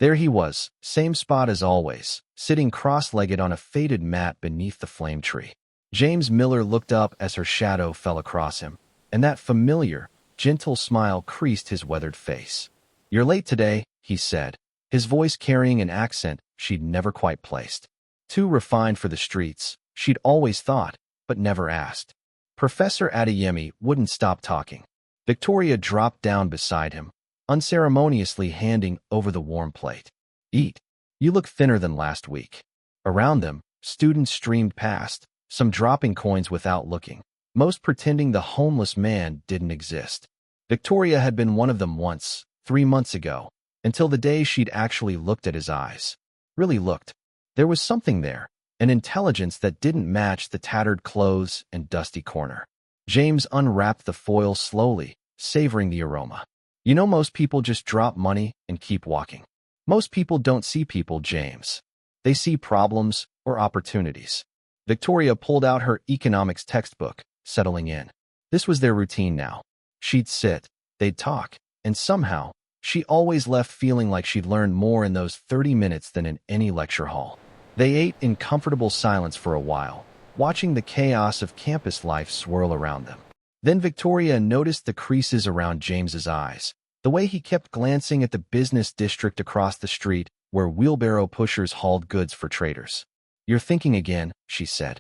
There he was, same spot as always, sitting cross-legged on a faded mat beneath the flame tree. James Miller looked up as her shadow fell across him, and that familiar, gentle smile creased his weathered face. "You're late today," he said, his voice carrying an accent she'd never quite placed. Too refined for the streets, she'd always thought, but never asked. Professor Adeyemi wouldn't stop talking. Victoria dropped down beside him, unceremoniously handing over the warm plate. "Eat. You look thinner than last week." Around them, students streamed past, some dropping coins without looking, most pretending the homeless man didn't exist. Victoria had been one of them once, 3 months ago, until the day she'd actually looked at his eyes. Really looked. There was something there, an intelligence that didn't match the tattered clothes and dusty corner. James unwrapped the foil slowly, savoring the aroma. "You know, most people just drop money and keep walking. Most people don't see people, James. They see problems or opportunities." Victoria pulled out her economics textbook, settling in. This was their routine now. She'd sit, they'd talk, and somehow, she always left feeling like she'd learned more in those 30 minutes than in any lecture hall. They ate in comfortable silence for a while, watching the chaos of campus life swirl around them. Then Victoria noticed the creases around James's eyes, the way he kept glancing at the business district across the street where wheelbarrow pushers hauled goods for traders. "You're thinking again," she said.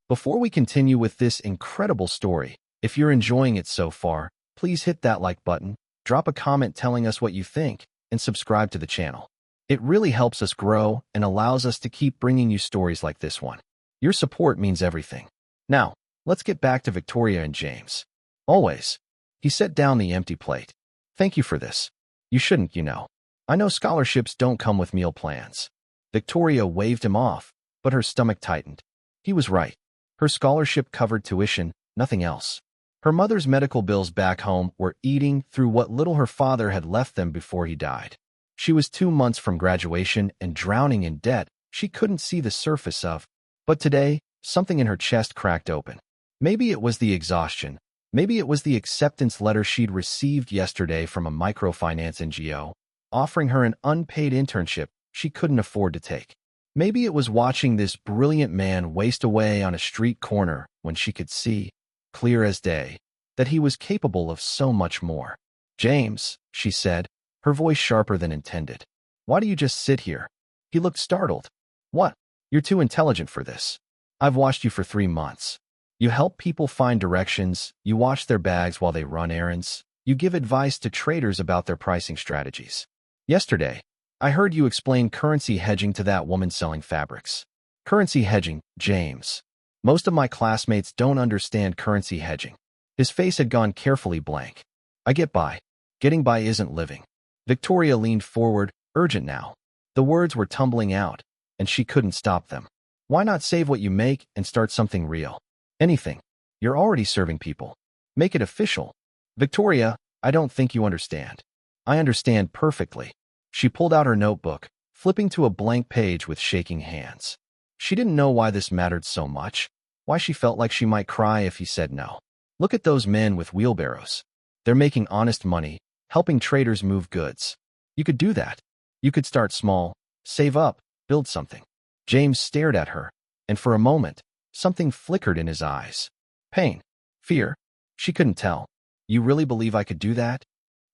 Before we continue with this incredible story, if you're enjoying it so far, please hit that like button, drop a comment telling us what you think, and subscribe to the channel. It really helps us grow and allows us to keep bringing you stories like this one. Your support means everything. Now, let's get back to Victoria and James. "Always." He set down the empty plate. "Thank you for this. You shouldn't, you know. I know scholarships don't come with meal plans." Victoria waved him off, but her stomach tightened. He was right. Her scholarship covered tuition, nothing else. Her mother's medical bills back home were eating through what little her father had left them before he died. She was 2 months from graduation and drowning in debt she couldn't see the surface of. But today, something in her chest cracked open. Maybe it was the exhaustion. Maybe it was the acceptance letter she'd received yesterday from a microfinance NGO, offering her an unpaid internship she couldn't afford to take. Maybe it was watching this brilliant man waste away on a street corner when she could see, clear as day, that he was capable of so much more. "James," she said, her voice sharper than intended. "Why do you just sit here?" He looked startled. "What? You're too intelligent for this. I've watched you for 3 months. You help people find directions, you wash their bags while they run errands, you give advice to traders about their pricing strategies. Yesterday, I heard you explain currency hedging to that woman selling fabrics." "Currency hedging, James. Most of my classmates don't understand currency hedging." His face had gone carefully blank. "I get by. Getting by isn't living." Victoria leaned forward, urgent now. The words were tumbling out, and she couldn't stop them. "Why not save what you make and start something real? Anything. You're already serving people. Make it official." "Victoria, I don't think you understand." "I understand perfectly." She pulled out her notebook, flipping to a blank page with shaking hands. She didn't know why this mattered so much, why she felt like she might cry if he said no. Look at those men with wheelbarrows. They're making honest money, helping traders move goods. You could do that. You could start small, save up, build something. James stared at her, and for a moment, something flickered in his eyes. Pain, fear, she couldn't tell. "You really believe I could do that?"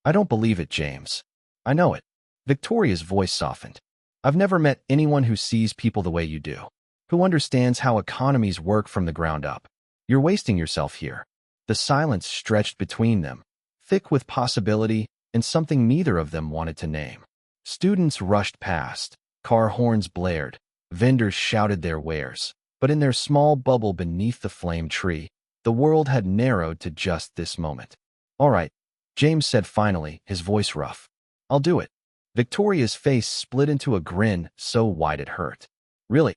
"I don't believe it, James. I know it." Victoria's voice softened. "I've never met anyone who sees people the way you do, who understands how economies work from the ground up. You're wasting yourself here." The silence stretched between them, thick with possibility and something neither of them wanted to name. Students rushed past, car horns blared, vendors shouted their wares, but in their small bubble beneath the flame tree, the world had narrowed to just this moment. "All right," James said finally, his voice rough. "I'll do it." Victoria's face split into a grin so wide it hurt. Really?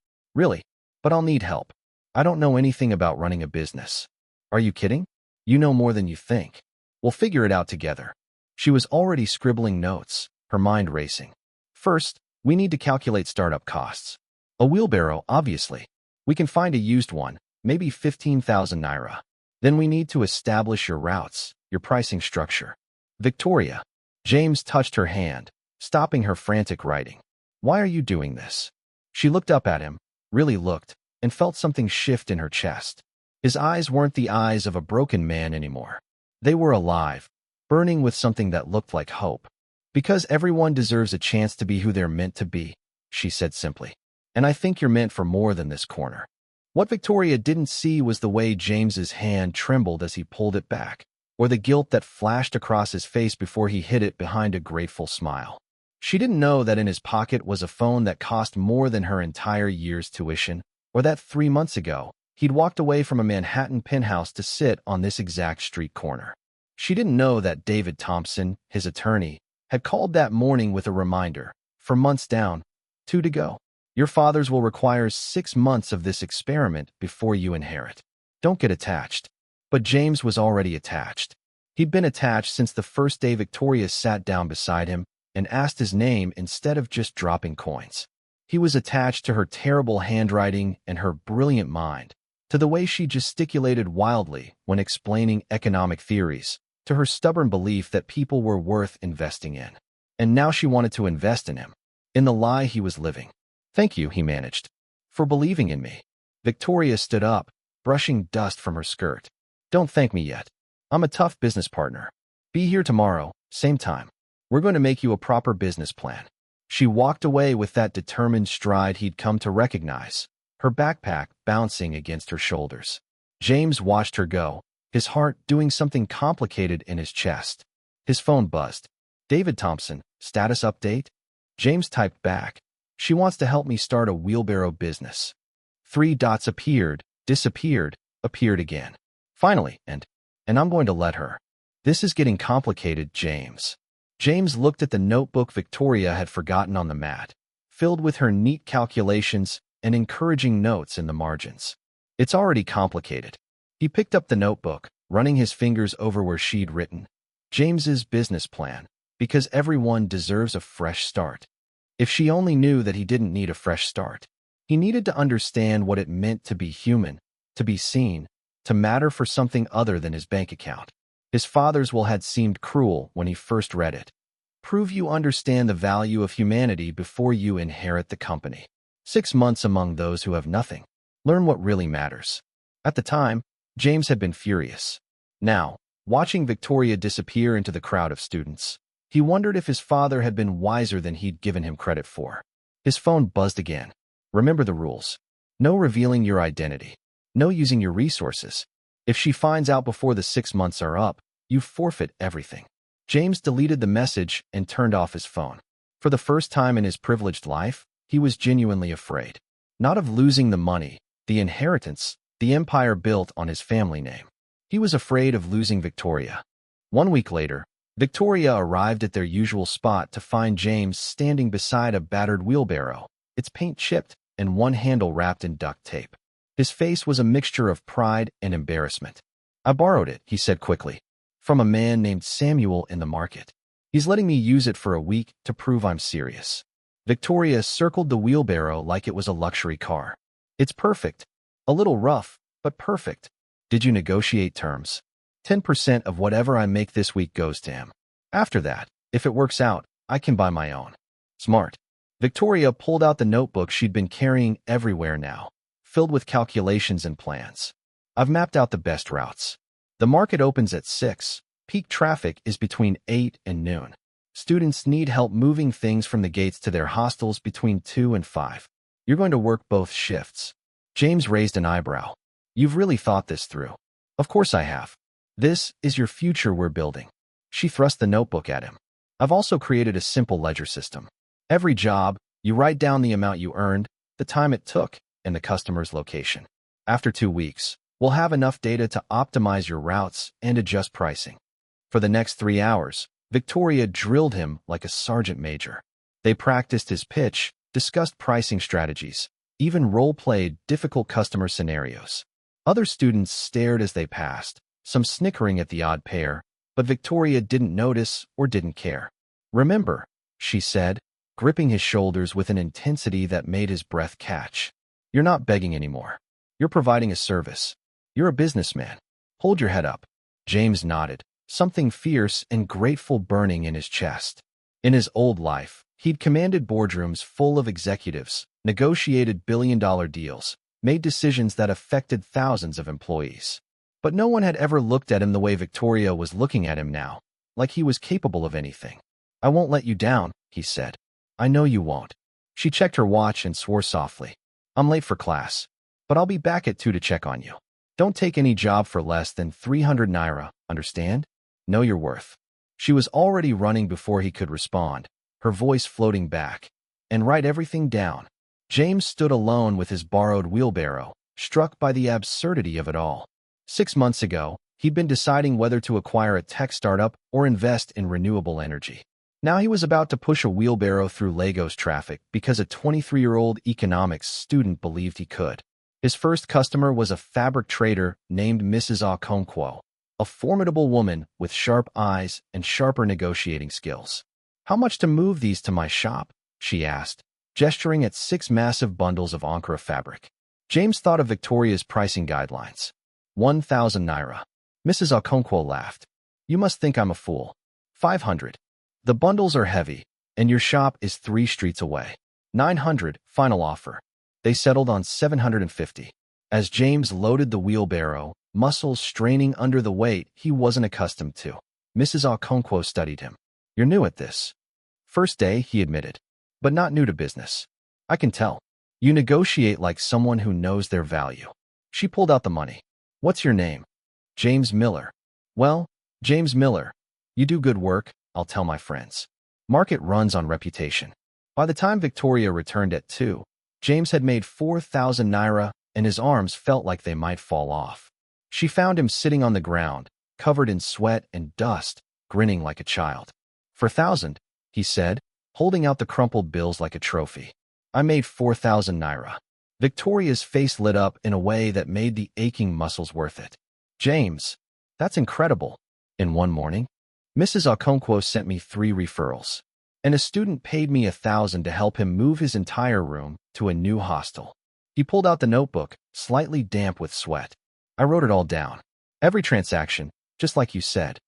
But I'll need help. I don't know anything about running a business." "Are you kidding? You know more than you think. We'll figure it out together." She was already scribbling notes, her mind racing. "First, we need to calculate startup costs. A wheelbarrow, obviously. We can find a used one, maybe 15,000 naira. Then we need to establish your routes, your pricing structure." "Victoria." James touched her hand, stopping her frantic writing. Why are you doing this? She looked up at him, really looked, and felt something shift in her chest. His eyes weren't the eyes of a broken man anymore. They were alive, burning with something that looked like hope. Because everyone deserves a chance to be who they're meant to be, she said simply. And I think you're meant for more than this corner. What Victoria didn't see was the way James's hand trembled as he pulled it back, or the guilt that flashed across his face before he hid it behind a grateful smile. She didn't know that in his pocket was a phone that cost more than her entire year's tuition, or that 3 months ago, he'd walked away from a Manhattan penthouse to sit on this exact street corner. She didn't know that David Thompson, his attorney, had called that morning with a reminder, for months down, 2 to go. Your fathers will require 6 months of this experiment before you inherit. Don't get attached. But James was already attached. He'd been attached since the first day Victoria sat down beside him and asked his name instead of just dropping coins. He was attached to her terrible handwriting and her brilliant mind, to the way she gesticulated wildly when explaining economic theories, to her stubborn belief that people were worth investing in. And now she wanted to invest in him, in the lie he was living. Thank you, he managed, for believing in me. Victoria stood up, brushing dust from her skirt. Don't thank me yet. I'm a tough business partner. Be here tomorrow, same time. We're going to make you a proper business plan. She walked away with that determined stride he'd come to recognize, her backpack bouncing against her shoulders. James watched her go, his heart doing something complicated in his chest. His phone buzzed. David Thompson, status update? James typed back. She wants to help me start a wheelbarrow business. 3 dots appeared, disappeared, appeared again. Finally, and I'm going to let her. This is getting complicated, James. James looked at the notebook Victoria had forgotten on the mat, filled with her neat calculations and encouraging notes in the margins. It's already complicated. He picked up the notebook, running his fingers over where she'd written, James's business plan, because everyone deserves a fresh start. If she only knew that he didn't need a fresh start. He needed to understand what it meant to be human, to be seen, to matter for something other than his bank account. His father's will had seemed cruel when he first read it. Prove you understand the value of humanity before you inherit the company. 6 months among those who have nothing. Learn what really matters. At the time, James had been furious. Now, watching Victoria disappear into the crowd of students, he wondered if his father had been wiser than he'd given him credit for. His phone buzzed again. Remember the rules. No revealing your identity. No using your resources. If she finds out before the 6 months are up, you forfeit everything. James deleted the message and turned off his phone. For the first time in his privileged life, he was genuinely afraid. Not of losing the money, the inheritance, the empire built on his family name. He was afraid of losing Victoria. 1 week later, Victoria arrived at their usual spot to find James standing beside a battered wheelbarrow, its paint chipped and one handle wrapped in duct tape. His face was a mixture of pride and embarrassment. I borrowed it, he said quickly, from a man named Samuel in the market. He's letting me use it for a week to prove I'm serious. Victoria circled the wheelbarrow like it was a luxury car. It's perfect. A little rough, but perfect. Did you negotiate terms? 10% of whatever I make this week goes to him. After that, if it works out, I can buy my own. Smart. Victoria pulled out the notebook she'd been carrying everywhere now, filled with calculations and plans. I've mapped out the best routes. The market opens at 6. Peak traffic is between 8 and noon. Students need help moving things from the gates to their hostels between 2 and 5. You're going to work both shifts. James raised an eyebrow. You've really thought this through. Of course I have. This is your future we're building. She thrust the notebook at him. I've also created a simple ledger system. Every job, you write down the amount you earned, the time it took, and the customer's location. After 2 weeks, we'll have enough data to optimize your routes and adjust pricing. For the next 3 hours, Victoria drilled him like a sergeant major. They practiced his pitch, discussed pricing strategies, even role-played difficult customer scenarios. Other students stared as they passed, some snickering at the odd pair, but Victoria didn't notice or didn't care. Remember, she said, gripping his shoulders with an intensity that made his breath catch. You're not begging anymore. You're providing a service. You're a businessman. Hold your head up. James nodded, something fierce and grateful burning in his chest. In his old life, he'd commanded boardrooms full of executives, negotiated billion-dollar deals, made decisions that affected thousands of employees. But no one had ever looked at him the way Victoria was looking at him now, like he was capable of anything. "I won't let you down," he said. "I know you won't." She checked her watch and swore softly. "I'm late for class, but I'll be back at 2 to check on you. Don't take any job for less than 300 naira, understand? Know your worth." She was already running before he could respond, her voice floating back. "And write everything down." James stood alone with his borrowed wheelbarrow, struck by the absurdity of it all. 6 months ago, he'd been deciding whether to acquire a tech startup or invest in renewable energy. Now he was about to push a wheelbarrow through Lagos traffic because a 23-year-old economics student believed he could. His first customer was a fabric trader named Mrs. Okonkwo, a formidable woman with sharp eyes and sharper negotiating skills. "How much to move these to my shop?" she asked, gesturing at 6 massive bundles of Ankara fabric. James thought of Victoria's pricing guidelines. 1,000 naira. Mrs. Okonkwo laughed. "You must think I'm a fool. 500. The bundles are heavy, and your shop is 3 streets away. 900, final offer." They settled on 750. As James loaded the wheelbarrow, muscles straining under the weight he wasn't accustomed to, Mrs. Okonkwo studied him. "You're new at this." "First day," he admitted, "but not new to business. I can tell. You negotiate like someone who knows their value." She pulled out the money. "What's your name?" "James Miller." "Well, James Miller, you do good work, I'll tell my friends. Market runs on reputation." By the time Victoria returned at 2, James had made 4,000 naira, and his arms felt like they might fall off. She found him sitting on the ground, covered in sweat and dust, grinning like a child. "For 1,000, he said, holding out the crumpled bills like a trophy. "I made 4,000 naira. Victoria's face lit up in a way that made the aching muscles worth it. "James, that's incredible." In one morning, Mrs. Okonkwo sent me 3 referrals, and a student paid me 1,000 to help him move his entire room to a new hostel. He pulled out the notebook, slightly damp with sweat. "I wrote it all down. Every transaction, just like you said."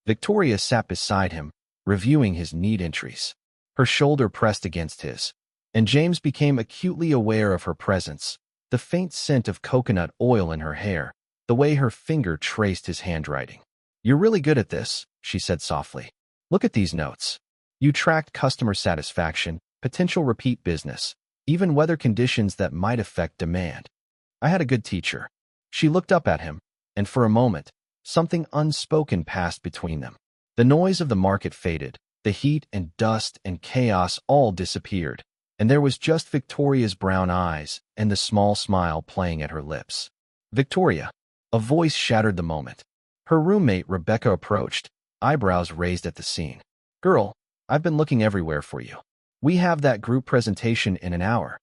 Victoria sat beside him, reviewing his neat entries. Her shoulder pressed against his, and James became acutely aware of her presence, the faint scent of coconut oil in her hair, the way her finger traced his handwriting. "You're really good at this," she said softly. "Look at these notes. You tracked customer satisfaction, potential repeat business, even weather conditions that might affect demand. I had a good teacher." She looked up at him, and for a moment, something unspoken passed between them. The noise of the market faded, the heat and dust and chaos all disappeared, and there was just Victoria's brown eyes and the small smile playing at her lips. "Victoria." A voice shattered the moment. Her roommate Rebecca approached, eyebrows raised at the scene. "Girl, I've been looking everywhere for you. We have that group presentation in an hour,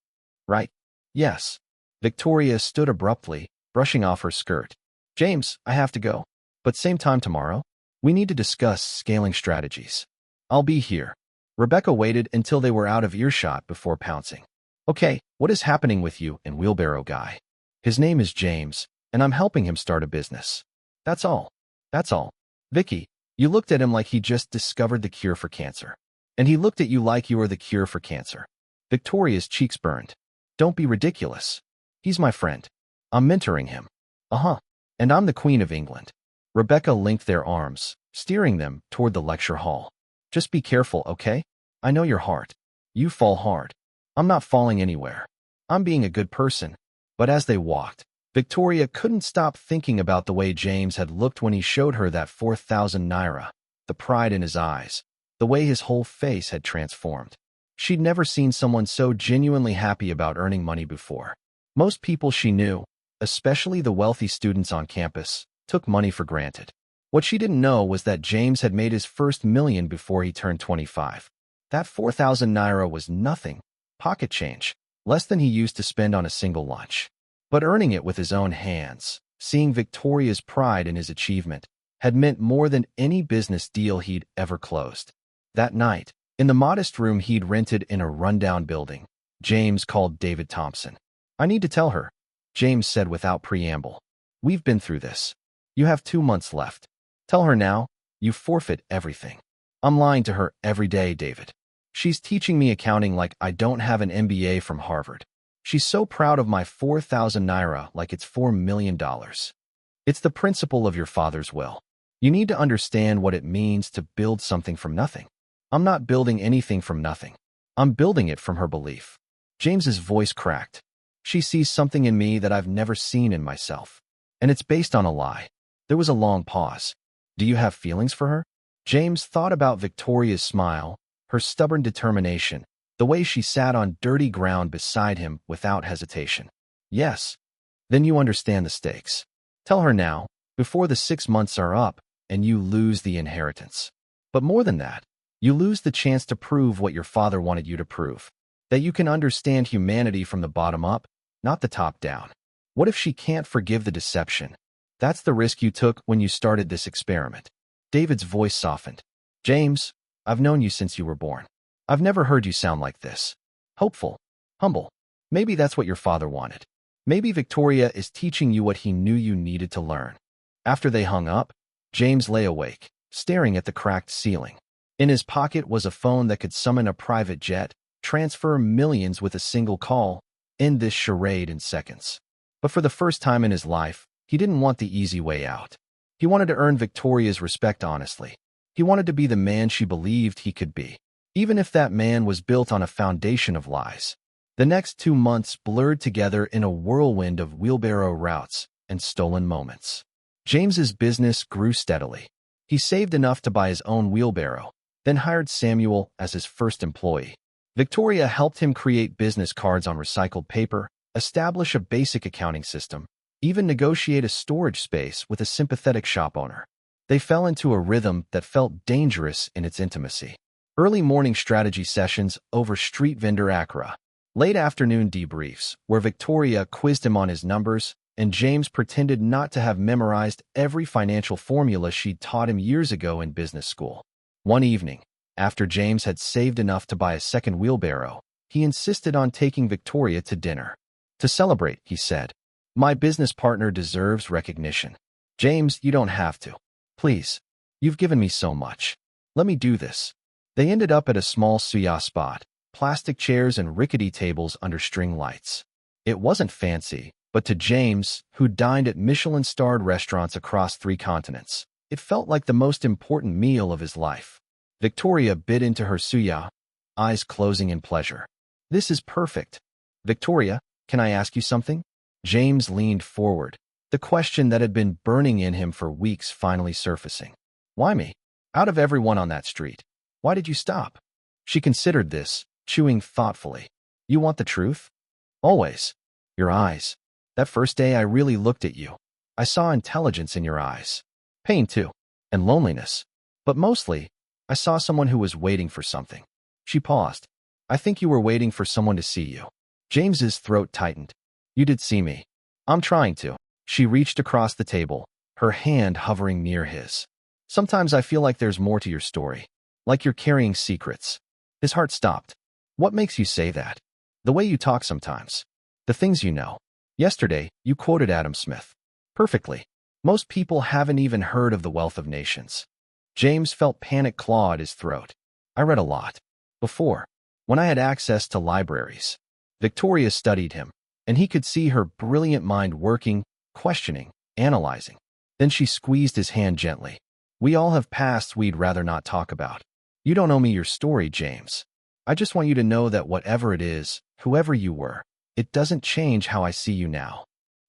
right?" "Yes." Victoria stood abruptly, brushing off her skirt. "James, I have to go. But same time tomorrow? We need to discuss scaling strategies." "I'll be here." Rebecca waited until they were out of earshot before pouncing. "Okay, what is happening with you and Wheelbarrow Guy?" "His name is James, and I'm helping him start a business. That's all. That's all." "Vicky, you looked at him like he just discovered the cure for cancer. And he looked at you like you were the cure for cancer." Victoria's cheeks burned. "Don't be ridiculous. He's my friend. I'm mentoring him." "Uh-huh. And I'm the Queen of England." Rebecca linked their arms, steering them toward the lecture hall. "Just be careful, okay? I know your heart. You fall hard. I'm not falling anywhere. I'm being a good person." But as they walked, Victoria couldn't stop thinking about the way James had looked when he showed her that 4,000 naira, the pride in his eyes, the way his whole face had transformed. She'd never seen someone so genuinely happy about earning money before. Most people she knew, especially the wealthy students on campus, took money for granted. What she didn't know was that James had made his first million before he turned 25. That 4,000 naira was nothing, pocket change, less than he used to spend on a single lunch. But earning it with his own hands, seeing Victoria's pride in his achievement, had meant more than any business deal he'd ever closed. That night, in the modest room he'd rented in a rundown building, James called David Thompson. "I need to tell her," James said without preamble. "We've been through this. You have 2 months left. Tell her now, you forfeit everything." I'm lying to her every day, David. She's teaching me accounting like I don't have an MBA from Harvard. She's so proud of my 4,000 naira like it's $4 million. It's the principle of your father's will. You need to understand what it means to build something from nothing. I'm not building anything from nothing. I'm building it from her belief. James's voice cracked. She sees something in me that I've never seen in myself. And it's based on a lie. There was a long pause. Do you have feelings for her? James thought about Victoria's smile, her stubborn determination, the way she sat on dirty ground beside him without hesitation. Yes. Then you understand the stakes. Tell her now, before the 6 months are up, and you lose the inheritance. But more than that, you lose the chance to prove what your father wanted you to prove. That you can understand humanity from the bottom up, not the top down. What if she can't forgive the deception? That's the risk you took when you started this experiment. David's voice softened. James, I've known you since you were born. I've never heard you sound like this. Hopeful. Humble. Maybe that's what your father wanted. Maybe Victoria is teaching you what he knew you needed to learn. After they hung up, James lay awake, staring at the cracked ceiling. In his pocket was a phone that could summon a private jet, transfer millions with a single call, end this charade in seconds. But for the first time in his life, he didn't want the easy way out. He wanted to earn Victoria's respect honestly. He wanted to be the man she believed he could be, even if that man was built on a foundation of lies. The next 2 months blurred together in a whirlwind of wheelbarrow routes and stolen moments. James's business grew steadily. He saved enough to buy his own wheelbarrow, then hired Samuel as his first employee. Victoria helped him create business cards on recycled paper, establish a basic accounting system, even negotiate a storage space with a sympathetic shop owner. They fell into a rhythm that felt dangerous in its intimacy. Early morning strategy sessions over street vendor Accra. Late afternoon debriefs, where Victoria quizzed him on his numbers, and James pretended not to have memorized every financial formula she'd taught him years ago in business school. One evening, after James had saved enough to buy a second wheelbarrow, he insisted on taking Victoria to dinner. To celebrate, he said, my business partner deserves recognition. James, you don't have to. Please. You've given me so much. Let me do this. They ended up at a small suya spot, plastic chairs and rickety tables under string lights. It wasn't fancy, but to James, who dined at Michelin-starred restaurants across 3 continents, it felt like the most important meal of his life. Victoria bit into her suya, eyes closing in pleasure. This is perfect. Victoria, can I ask you something? James leaned forward, the question that had been burning in him for weeks finally surfacing. Why me? Out of everyone on that street. Why did you stop? She considered this, chewing thoughtfully. You want the truth? Always. Your eyes. That first day I really looked at you. I saw intelligence in your eyes. Pain too. And loneliness. But mostly, I saw someone who was waiting for something. She paused. I think you were waiting for someone to see you. James's throat tightened. You did see me. I'm trying to. She reached across the table, her hand hovering near his. Sometimes I feel like there's more to your story. Like you're carrying secrets. His heart stopped. What makes you say that? The way you talk sometimes. The things you know. Yesterday, you quoted Adam Smith. Perfectly. Most people haven't even heard of The Wealth of Nations. James felt panic claw at his throat. I read a lot. Before. When I had access to libraries. Victoria studied him, and he could see her brilliant mind working, questioning, analyzing. Then she squeezed his hand gently. We all have pasts we'd rather not talk about. You don't owe me your story, James. I just want you to know that whatever it is, whoever you were, it doesn't change how I see you now.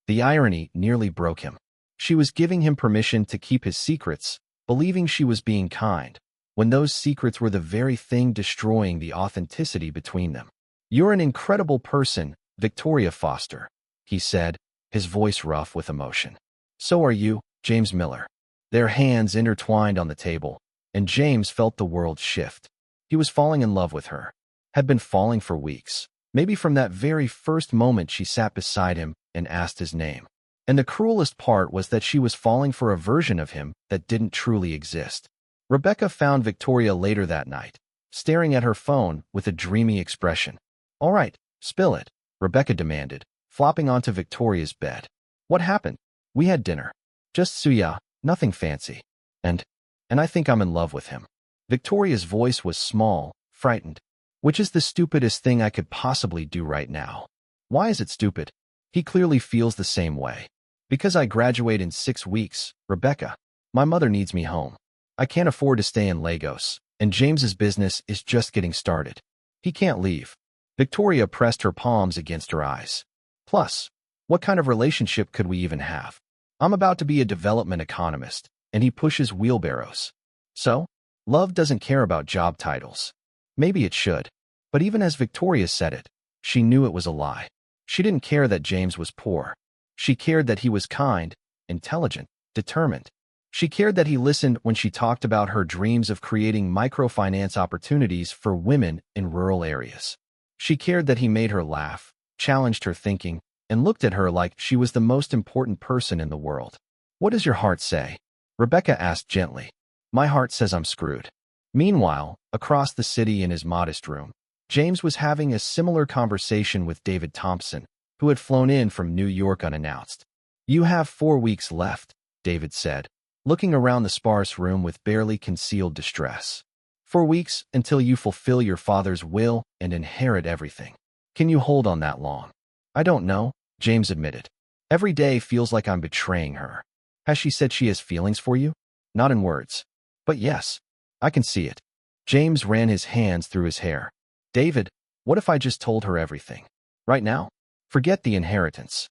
The irony nearly broke him. She was giving him permission to keep his secrets, believing she was being kind, when those secrets were the very thing destroying the authenticity between them. You're an incredible person, Victoria Foster, he said, his voice rough with emotion. So are you, James Miller. Their hands intertwined on the table, and James felt the world shift. He was falling in love with her. Had been falling for weeks, maybe from that very first moment she sat beside him and asked his name. And the cruelest part was that she was falling for a version of him that didn't truly exist. Rebecca found Victoria later that night, staring at her phone with a dreamy expression. All right, spill it, Rebecca demanded, flopping onto Victoria's bed. What happened? We had dinner. Just suya, nothing fancy. And I think I'm in love with him. Victoria's voice was small, frightened. Which is the stupidest thing I could possibly do right now? Why is it stupid? He clearly feels the same way. Because I graduate in 6 weeks, Rebecca. My mother needs me home. I can't afford to stay in Lagos, and James's business is just getting started. He can't leave. Victoria pressed her palms against her eyes. Plus, what kind of relationship could we even have? I'm about to be a development economist, and he pushes wheelbarrows. So, love doesn't care about job titles. Maybe it should. But even as Victoria said it, she knew it was a lie. She didn't care that James was poor. She cared that he was kind, intelligent, determined. She cared that he listened when she talked about her dreams of creating microfinance opportunities for women in rural areas. She cared that he made her laugh, challenged her thinking, and looked at her like she was the most important person in the world. What does your heart say? Rebecca asked gently. My heart says I'm screwed. Meanwhile, across the city in his modest room, James was having a similar conversation with David Thompson, who had flown in from New York unannounced. You have 4 weeks left, David said, looking around the sparse room with barely concealed distress. 4 weeks until you fulfill your father's will and inherit everything. Can you hold on that long? I don't know, James admitted. Every day feels like I'm betraying her. Has she said she has feelings for you? Not in words. But yes, I can see it. James ran his hands through his hair. David, what if I just told her everything? Right now? Forget the inheritance.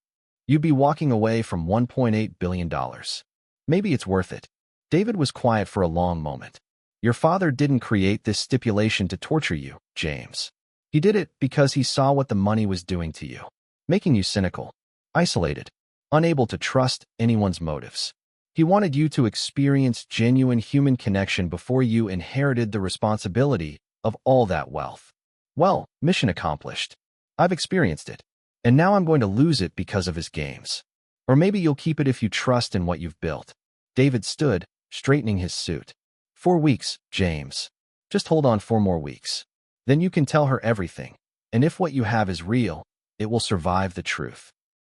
You'd be walking away from $1.8 billion. Maybe it's worth it. David was quiet for a long moment. Your father didn't create this stipulation to torture you, James. He did it because he saw what the money was doing to you, making you cynical, isolated, unable to trust anyone's motives. He wanted you to experience genuine human connection before you inherited the responsibility of all that wealth. Well, mission accomplished. I've experienced it. And now I'm going to lose it because of his games. Or maybe you'll keep it if you trust in what you've built. David stood, straightening his suit. 4 weeks, James. Just hold on 4 more weeks. Then you can tell her everything. And if what you have is real, it will survive the truth.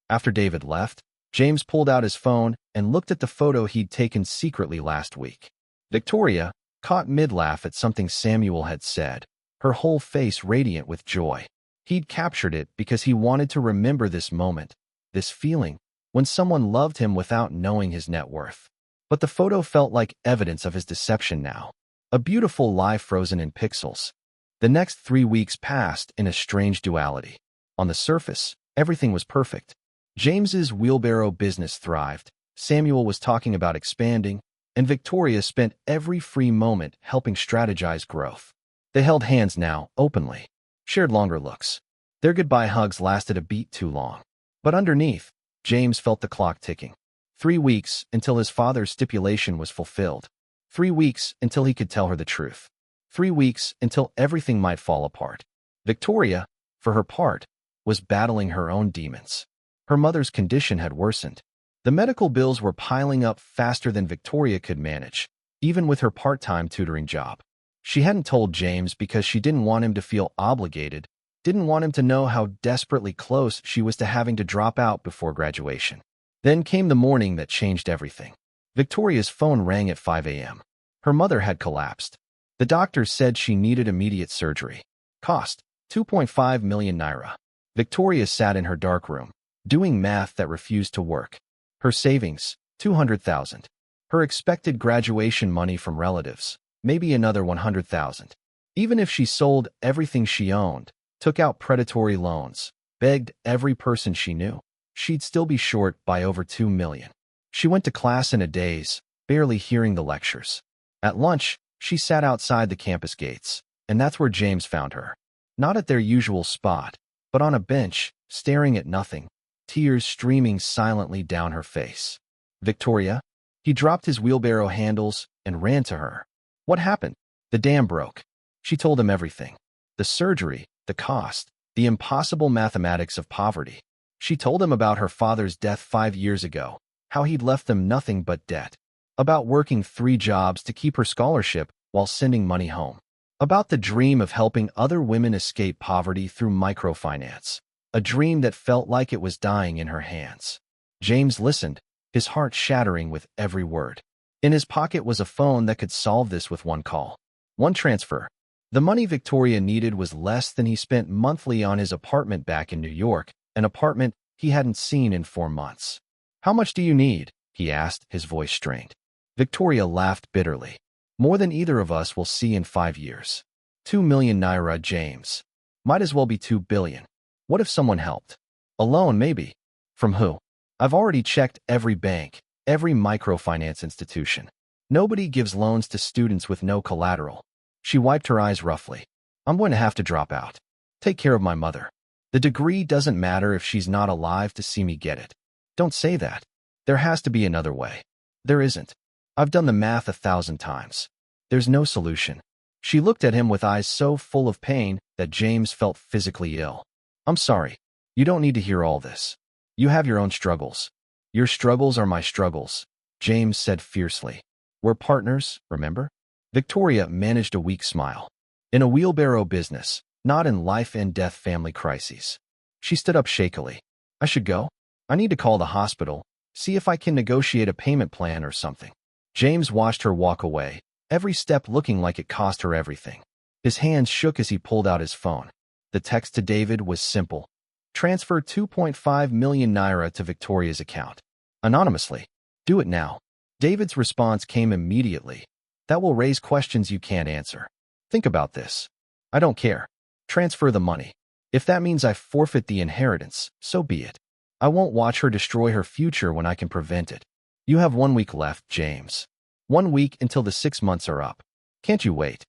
After David left, James pulled out his phone and looked at the photo he'd taken secretly last week. Victoria, caught mid-laugh at something Samuel had said, her whole face radiant with joy. He'd captured it because he wanted to remember this moment, this feeling, when someone loved him without knowing his net worth. But the photo felt like evidence of his deception now, a beautiful lie frozen in pixels. The next 3 weeks passed in a strange duality. On the surface, everything was perfect. James's wheelbarrow business thrived, Samuel was talking about expanding, and Victoria spent every free moment helping strategize growth. They held hands now, openly, shared longer looks. Their goodbye hugs lasted a beat too long. But underneath, James felt the clock ticking. 3 weeks until his father's stipulation was fulfilled. 3 weeks until he could tell her the truth. 3 weeks until everything might fall apart. Victoria, for her part, was battling her own demons. Her mother's condition had worsened. The medical bills were piling up faster than Victoria could manage, even with her part-time tutoring job. She hadn't told James because she didn't want him to feel obligated, didn't want him to know how desperately close she was to having to drop out before graduation. Then came the morning that changed everything. Victoria's phone rang at 5 a.m. Her mother had collapsed. The doctor said she needed immediate surgery. Cost, 2.5 million naira. Victoria sat in her dark room, doing math that refused to work. Her savings, 200,000. Her expected graduation money from relatives, maybe another 100,000. Even if she sold everything she owned, took out predatory loans, begged every person she knew, she'd still be short by over 2 million. She went to class in a daze, barely hearing the lectures. At lunch, she sat outside the campus gates, and that's where James found her. Not at their usual spot, but on a bench, staring at nothing, tears streaming silently down her face. Victoria? He dropped his wheelbarrow handles and ran to her. What happened? The dam broke. She told him everything. The surgery, the cost, the impossible mathematics of poverty. She told him about her father's death 5 years ago, how he'd left them nothing but debt. About working 3 jobs to keep her scholarship while sending money home. About the dream of helping other women escape poverty through microfinance. A dream that felt like it was dying in her hands. James listened, his heart shattering with every word. In his pocket was a phone that could solve this with one call. One transfer. The money Victoria needed was less than he spent monthly on his apartment back in New York, an apartment he hadn't seen in 4 months. How much do you need? He asked, his voice strained. Victoria laughed bitterly. More than either of us will see in 5 years. 2 million naira, James. Might as well be 2 billion. What if someone helped? A loan, maybe. From who? I've already checked every bank, every microfinance institution. Nobody gives loans to students with no collateral. She wiped her eyes roughly. I'm going to have to drop out. Take care of my mother. The degree doesn't matter if she's not alive to see me get it. Don't say that. There has to be another way. There isn't. I've done the math 1,000 times. There's no solution. She looked at him with eyes so full of pain that James felt physically ill. I'm sorry. You don't need to hear all this. You have your own struggles. Your struggles are my struggles, James said fiercely. We're partners, remember? Victoria managed a weak smile. In a wheelbarrow business, not in life-and-death family crises. She stood up shakily. I should go? I need to call the hospital, see if I can negotiate a payment plan or something. James watched her walk away, every step looking like it cost her everything. His hands shook as he pulled out his phone. The text to David was simple. Transfer 2.5 million naira to Victoria's account. Anonymously. Do it now. David's response came immediately. That will raise questions you can't answer. Think about this. I don't care. Transfer the money. If that means I forfeit the inheritance, so be it. I won't watch her destroy her future when I can prevent it. You have 1 week left, James. 1 week until the 6 months are up. Can't you wait?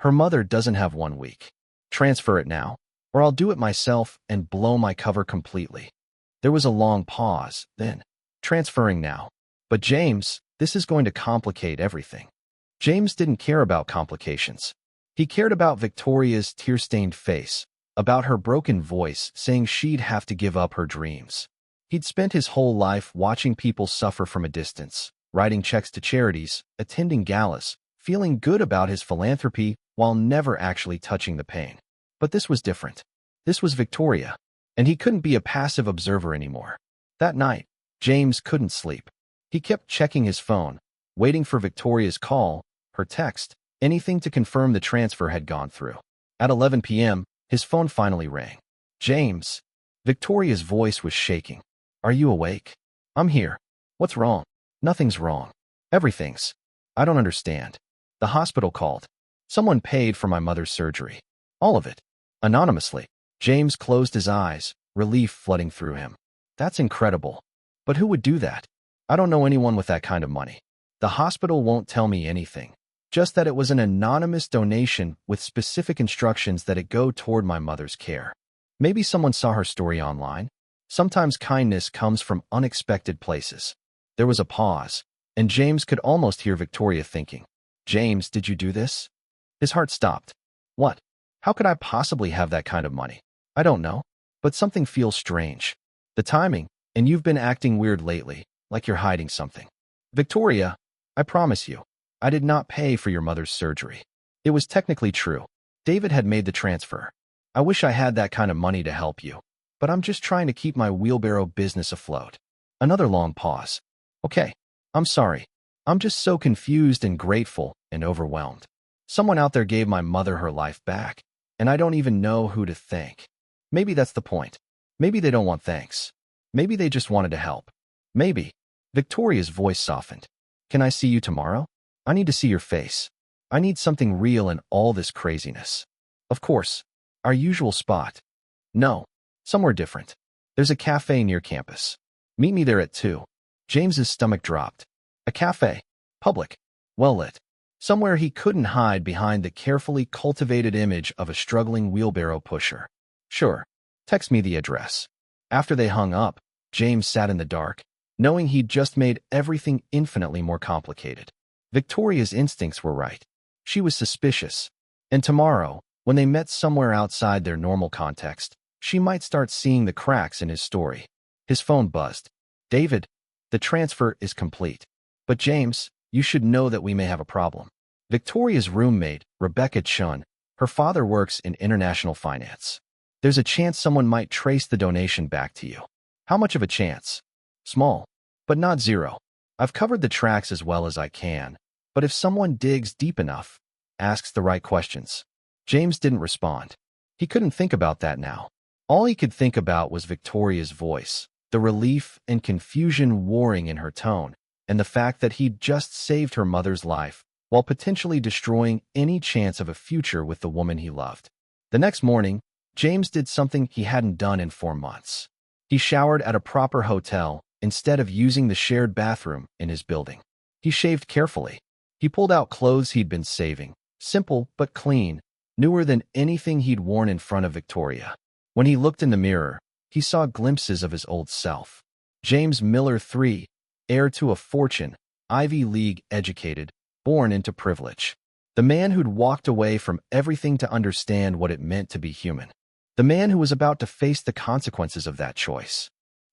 Her mother doesn't have 1 week. Transfer it now, or I'll do it myself and blow my cover completely. There was a long pause, then, transferring now. But James, this is going to complicate everything. James didn't care about complications. He cared about Victoria's tear-stained face, about her broken voice saying she'd have to give up her dreams. He'd spent his whole life watching people suffer from a distance, writing checks to charities, attending galas, feeling good about his philanthropy while never actually touching the pain. But this was different. This was Victoria, and he couldn't be a passive observer anymore. That night, James couldn't sleep. He kept checking his phone, waiting for Victoria's call, her text, anything to confirm the transfer had gone through. At 11 p.m., his phone finally rang. James. Victoria's voice was shaking. Are you awake? I'm here. What's wrong? Nothing's wrong. Everything's. I don't understand. The hospital called. Someone paid for my mother's surgery. All of it. Anonymously. James closed his eyes, relief flooding through him. That's incredible. But who would do that? I don't know anyone with that kind of money. The hospital won't tell me anything. Just that it was an anonymous donation with specific instructions that it go toward my mother's care. Maybe someone saw her story online. Sometimes kindness comes from unexpected places. There was a pause, and James could almost hear Victoria thinking, James, did you do this? His heart stopped. What? How could I possibly have that kind of money? I don't know, but something feels strange. The timing, and you've been acting weird lately, like you're hiding something. Victoria, I promise you, I did not pay for your mother's surgery. It was technically true. David had made the transfer. I wish I had that kind of money to help you, but I'm just trying to keep my wheelbarrow business afloat. Another long pause. Okay, I'm sorry. I'm just so confused and grateful and overwhelmed. Someone out there gave my mother her life back, and I don't even know who to thank. Maybe that's the point. Maybe they don't want thanks. Maybe they just wanted to help. Maybe. Victoria's voice softened. Can I see you tomorrow? I need to see your face. I need something real in all this craziness. Of course. Our usual spot. No. Somewhere different. There's a cafe near campus. Meet me there at 2. James's stomach dropped. A cafe. Public. Well lit. Somewhere he couldn't hide behind the carefully cultivated image of a struggling wheelbarrow pusher. Sure. Text me the address. After they hung up, James sat in the dark, knowing he'd just made everything infinitely more complicated. Victoria's instincts were right. She was suspicious. And tomorrow, when they met somewhere outside their normal context, she might start seeing the cracks in his story. His phone buzzed. David, the transfer is complete. But James, you should know that we may have a problem. Victoria's roommate, Rebecca Chun, her father works in international finance. There's a chance someone might trace the donation back to you. How much of a chance? Small, but not zero. I've covered the tracks as well as I can. But if someone digs deep enough, asks the right questions. James didn't respond. He couldn't think about that now. All he could think about was Victoria's voice, the relief and confusion warring in her tone, and the fact that he'd just saved her mother's life while potentially destroying any chance of a future with the woman he loved. The next morning, James did something he hadn't done in 4 months. He showered at a proper hotel instead of using the shared bathroom in his building. He shaved carefully. He pulled out clothes he'd been saving, simple but clean, newer than anything he'd worn in front of Victoria. When he looked in the mirror, he saw glimpses of his old self. James Miller III, heir to a fortune, Ivy League educated, born into privilege. The man who'd walked away from everything to understand what it meant to be human. The man who was about to face the consequences of that choice.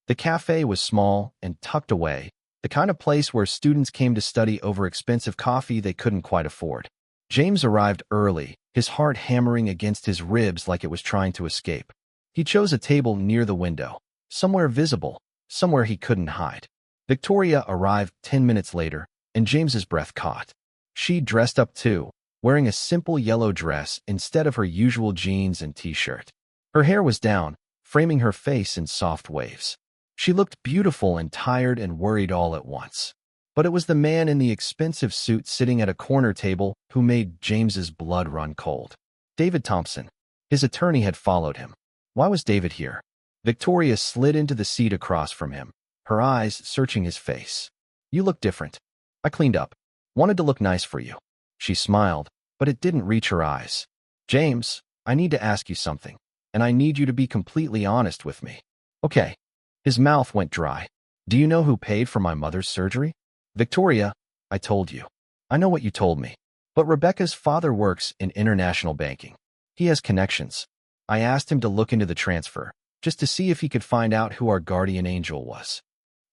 The cafe was small and tucked away, the kind of place where students came to study over expensive coffee they couldn't quite afford. James arrived early, his heart hammering against his ribs like it was trying to escape. He chose a table near the window, somewhere visible, somewhere he couldn't hide. Victoria arrived 10 minutes later, and James's breath caught. She dressed up too, wearing a simple yellow dress instead of her usual jeans and t-shirt. Her hair was down, framing her face in soft waves. She looked beautiful and tired and worried all at once. But it was the man in the expensive suit sitting at a corner table who made James's blood run cold. David Thompson. His attorney had followed him. Why was David here? Victoria slid into the seat across from him, her eyes searching his face. You look different. I cleaned up. Wanted to look nice for you. She smiled, but it didn't reach her eyes. James, I need to ask you something, and I need you to be completely honest with me. Okay. His mouth went dry. Do you know who paid for my mother's surgery? Victoria, I told you. I know what you told me. But Rebecca's father works in international banking. He has connections. I asked him to look into the transfer, just to see if he could find out who our guardian angel was.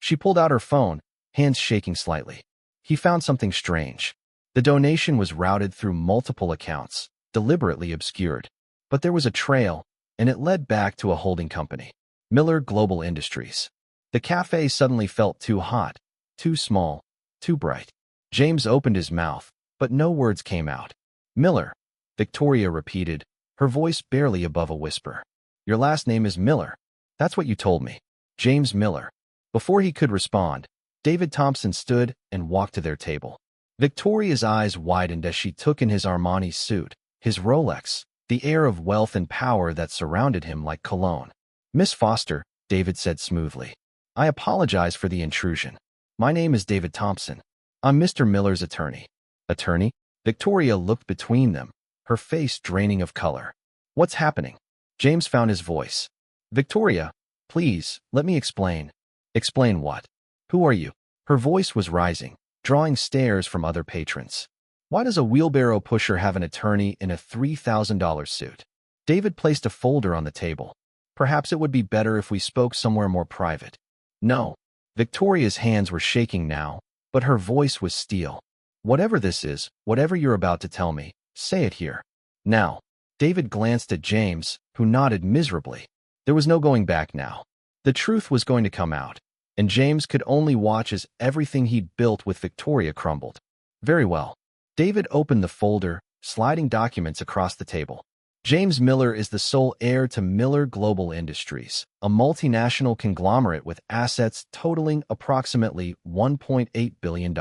She pulled out her phone, hands shaking slightly. He found something strange. The donation was routed through multiple accounts, deliberately obscured. But there was a trail, and it led back to a holding company. Miller Global Industries. The cafe suddenly felt too hot, too small, too bright. James opened his mouth, but no words came out. Miller, Victoria repeated, her voice barely above a whisper. Your last name is Miller. That's what you told me. James Miller. Before he could respond, David Thompson stood and walked to their table. Victoria's eyes widened as she took in his Armani suit, his Rolex, the air of wealth and power that surrounded him like cologne. Miss Foster, David said smoothly. I apologize for the intrusion. My name is David Thompson. I'm Mr. Miller's attorney. Attorney? Victoria looked between them, her face draining of color. What's happening? James found his voice. Victoria, please, let me explain. Explain what? Who are you? Her voice was rising, drawing stares from other patrons. Why does a wheelbarrow pusher have an attorney in a $3,000 suit? David placed a folder on the table. Perhaps it would be better if we spoke somewhere more private. No. Victoria's hands were shaking now, but her voice was steel. Whatever this is, whatever you're about to tell me, say it here. Now. David glanced at James, who nodded miserably. There was no going back now. The truth was going to come out, and James could only watch as everything he'd built with Victoria crumbled. Very well. David opened the folder, sliding documents across the table. James Miller is the sole heir to Miller Global Industries, a multinational conglomerate with assets totaling approximately $1.8 billion.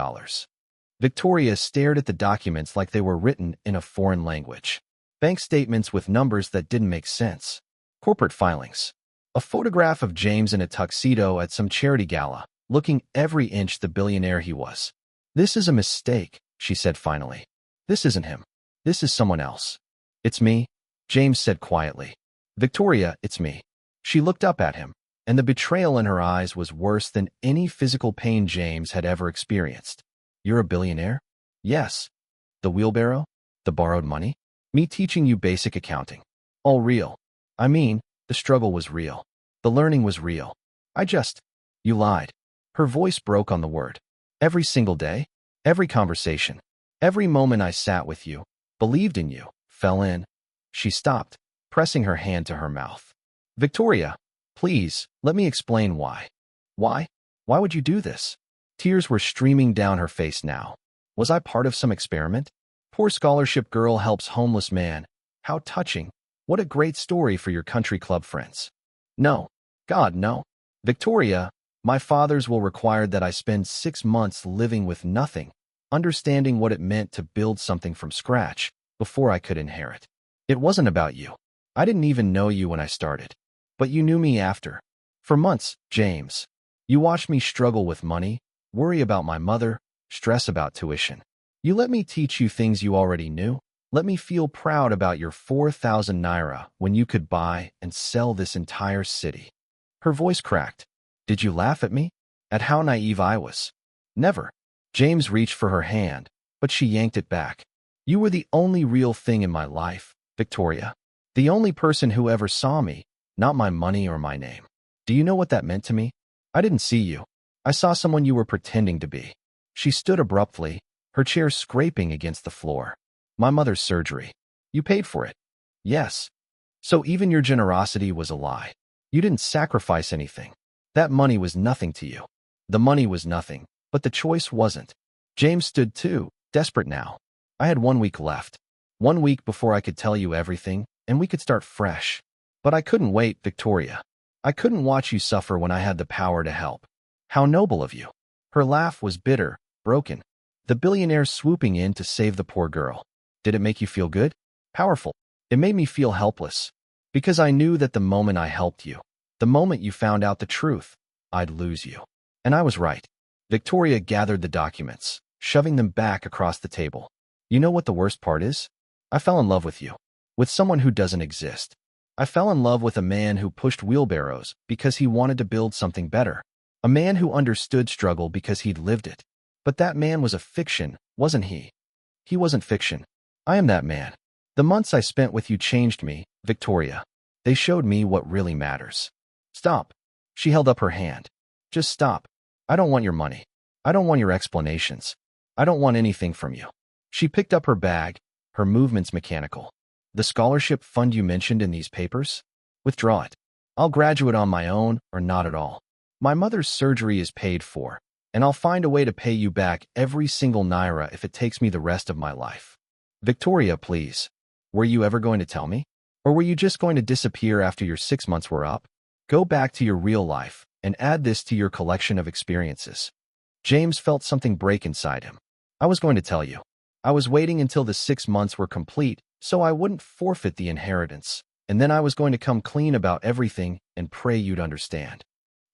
Victoria stared at the documents like they were written in a foreign language. Bank statements with numbers that didn't make sense. Corporate filings. A photograph of James in a tuxedo at some charity gala, looking every inch the billionaire he was. This is a mistake, she said finally. This isn't him. This is someone else. It's me, James said quietly. Victoria, it's me. She looked up at him, and the betrayal in her eyes was worse than any physical pain James had ever experienced. You're a billionaire? Yes. The wheelbarrow? The borrowed money? Me teaching you basic accounting. All real. I mean, the struggle was real. The learning was real. You lied. Her voice broke on the word. Every single day, every conversation, every moment I sat with you, believed in you, fell in. She stopped, pressing her hand to her mouth. Victoria, please, let me explain why. Why? Why would you do this? Tears were streaming down her face now. Was I part of some experiment? Poor scholarship girl helps homeless man. How touching. What a great story for your country club friends. No. God, no. Victoria, my fathers will require that I spend 6 months living with nothing, understanding what it meant to build something from scratch before I could inherit. It wasn't about you. I didn't even know you when I started. But you knew me after. For months, James. You watched me struggle with money, worry about my mother, stress about tuition. You let me teach you things you already knew. Let me feel proud about your 4,000 naira when you could buy and sell this entire city. Her voice cracked. Did you laugh at me? At how naive I was? Never. James reached for her hand, but she yanked it back. You were the only real thing in my life, Victoria. The only person who ever saw me, not my money or my name. Do you know what that meant to me? I didn't see you. I saw someone you were pretending to be. She stood abruptly, her chair scraping against the floor. My mother's surgery. You paid for it. Yes. So even your generosity was a lie. You didn't sacrifice anything. That money was nothing to you. The money was nothing, but the choice wasn't. James stood too, desperate now. I had 1 week left. 1 week before I could tell you everything, and we could start fresh. But I couldn't wait, Victoria. I couldn't watch you suffer when I had the power to help. How noble of you. Her laugh was bitter, broken. The billionaire swooping in to save the poor girl. Did it make you feel good? Powerful. It made me feel helpless. Because I knew that the moment I helped you, the moment you found out the truth, I'd lose you. And I was right. Victoria gathered the documents, shoving them back across the table. You know what the worst part is? I fell in love with you. With someone who doesn't exist. I fell in love with a man who pushed wheelbarrows because he wanted to build something better. A man who understood struggle because he'd lived it. But that man was a fiction, wasn't he? He wasn't fiction. I am that man. The months I spent with you changed me, Victoria. They showed me what really matters. Stop. She held up her hand. Just stop. I don't want your money. I don't want your explanations. I don't want anything from you. She picked up her bag, her movements mechanical. The scholarship fund you mentioned in these papers? Withdraw it. I'll graduate on my own or not at all. My mother's surgery is paid for, and I'll find a way to pay you back every single naira if it takes me the rest of my life. Victoria, please. Were you ever going to tell me? Or were you just going to disappear after your 6 months were up? Go back to your real life and add this to your collection of experiences. James felt something break inside him. I was going to tell you. I was waiting until the 6 months were complete so I wouldn't forfeit the inheritance, and then I was going to come clean about everything and pray you'd understand.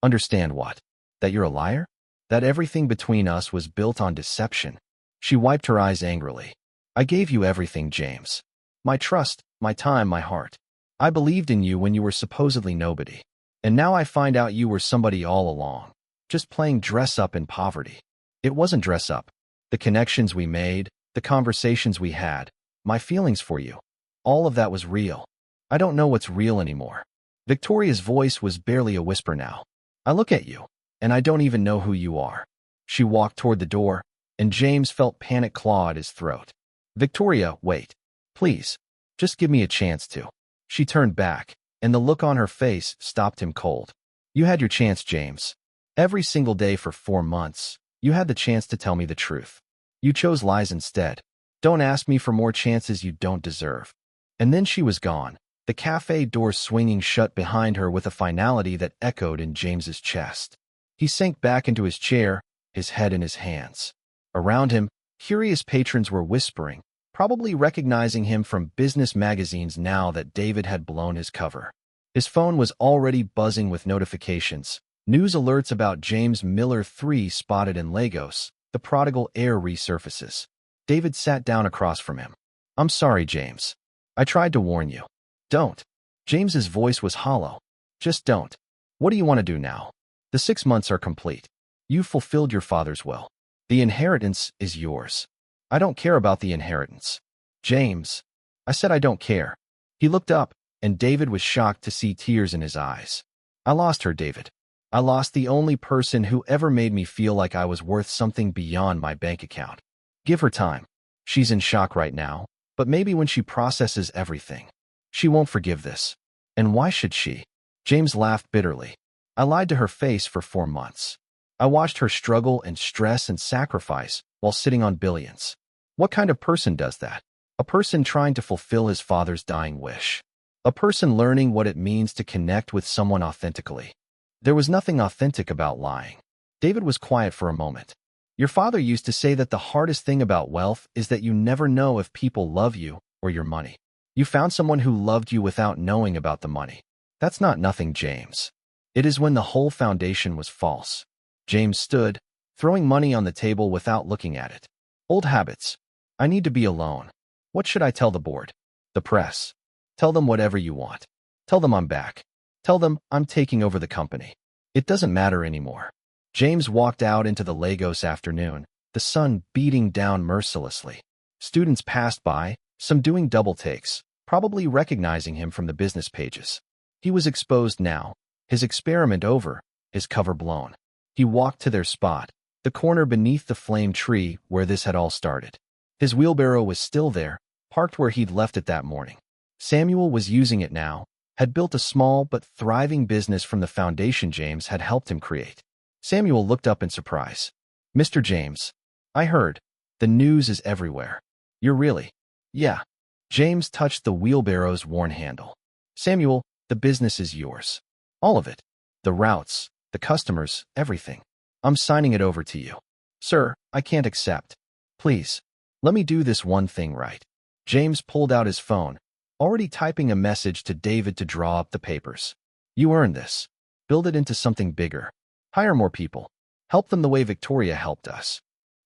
Understand what? That you're a liar? That everything between us was built on deception? She wiped her eyes angrily. I gave you everything, James. My trust, my time, my heart. I believed in you when you were supposedly nobody. And now I find out you were somebody all along, just playing dress-up in poverty. It wasn't dress-up. The connections we made, the conversations we had, my feelings for you, all of that was real. I don't know what's real anymore. Victoria's voice was barely a whisper now. I look at you, and I don't even know who you are. She walked toward the door, and James felt panic claw at his throat. Victoria, wait. Please, just give me a chance to. She turned back, and the look on her face stopped him cold. You had your chance, James. Every single day for 4 months, you had the chance to tell me the truth. You chose lies instead. Don't ask me for more chances you don't deserve. And then she was gone, the cafe door swinging shut behind her with a finality that echoed in James's chest. He sank back into his chair, his head in his hands. Around him, curious patrons were whispering, probably recognizing him from business magazines now that David had blown his cover. His phone was already buzzing with notifications, news alerts about James Miller 3 spotted in Lagos, the prodigal heir resurfaces. David sat down across from him. I'm sorry, James. I tried to warn you. Don't. James's voice was hollow. Just don't. What do you want to do now? The 6 months are complete. You've fulfilled your father's will. The inheritance is yours. I don't care about the inheritance. James. I said I don't care. He looked up, and David was shocked to see tears in his eyes. I lost her, David. I lost the only person who ever made me feel like I was worth something beyond my bank account. Give her time. She's in shock right now, but maybe when she processes everything, she won't forgive this. And why should she? James laughed bitterly. I lied to her face for 4 months. I watched her struggle and stress and sacrifice while sitting on billions. What kind of person does that? A person trying to fulfill his father's dying wish. A person learning what it means to connect with someone authentically. There was nothing authentic about lying. David was quiet for a moment. Your father used to say that the hardest thing about wealth is that you never know if people love you or your money. You found someone who loved you without knowing about the money. That's not nothing, James. It is when the whole foundation was false. James stood, throwing money on the table without looking at it. Old habits. I need to be alone. What should I tell the board? The press. Tell them whatever you want. Tell them I'm back. Tell them I'm taking over the company. It doesn't matter anymore. James walked out into the Lagos afternoon, the sun beating down mercilessly. Students passed by, some doing double takes, probably recognizing him from the business pages. He was exposed now, his experiment over, his cover blown. He walked to their spot, the corner beneath the flame tree where this had all started. His wheelbarrow was still there, parked where he'd left it that morning. Samuel was using it now, had built a small but thriving business from the foundation James had helped him create. Samuel looked up in surprise. Mr. James, I heard. The news is everywhere. You're really? Yeah. James touched the wheelbarrow's worn handle. Samuel, the business is yours. All of it. The routes, the customers, everything. I'm signing it over to you. Sir, I can't accept. Please, let me do this one thing right. James pulled out his phone, already typing a message to David to draw up the papers. You earned this. Build it into something bigger. Hire more people. Help them the way Victoria helped us.